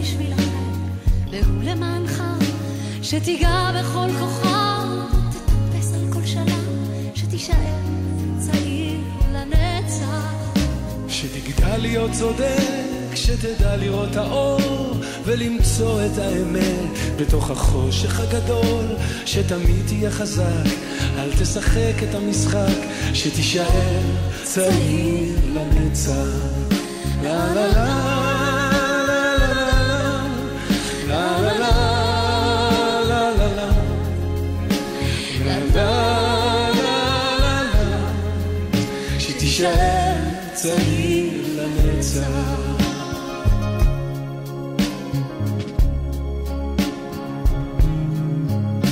בשבילכם, והוא למענך, שתיגע בכל כוחם, תטפס על כל שלב, שתישאר צעיר לנצח. שתגדל להיות צודק, שתדע לראות האור ולמצוא את האמת בתוך החושך הגדול, שתמיד תהיה חזק, אל תשחק את המשחק, שתישאר צעיר לנצח. לה לה לה שתישאר צעיר לנצח.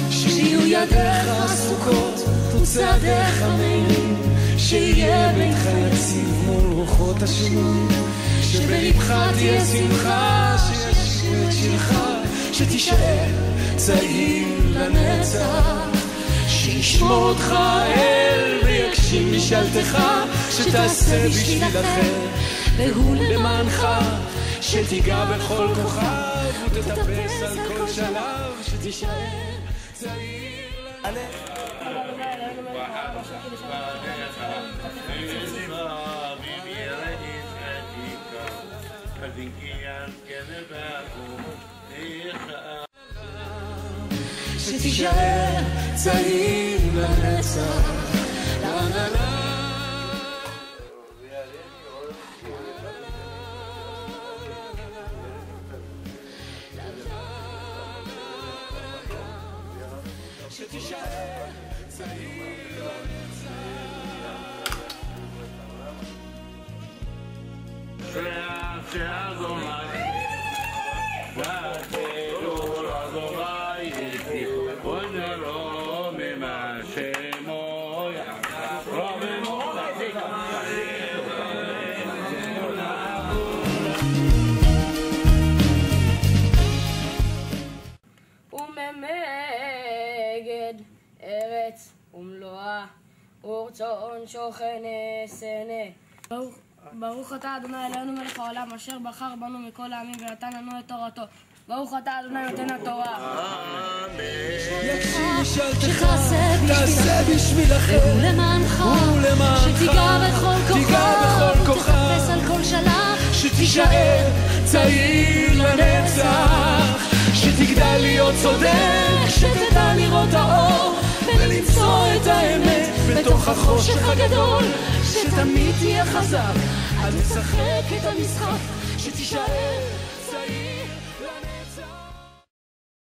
שיהיו ידיך עסוקות וצעדיך מהירים, שיהיה ביתך יציב מול רוחות השינוי, שבלבך תהיה שמחה, שישיר את שירך, שתישאר צעיר לנצח. שישמור אותך אל ויקשים משאלתך, שתעשה בשביל אחר והוא למענך, שתיגע בכל כוכב ותטפס על כל שלב, שתישאר צעיר לנצח. שתישאר צעיר לנצח. לה לה לה שתישאר צעיר לנצח. וממגד ארץ ומלואה ורצון שוכן אסנה. ברוך אתה אדוני אלוהינו מלך העולם, אשר בחר בנו מכל העמים ונתן לנו את תורתו. ברוך אתה אדוני נותן התורה. תעשה בשביל אחר והוא למענך, שתיגע בכל כוכב ותטפס על כל שלב, שתישאר צעיר לנצח. שתגדל להיות צודק, שתדע לראות האור ולמצוא את האמת בתוך החושך הגדול, שתמיד תהיה חזק, אל תשחק את המשחק, שתישאר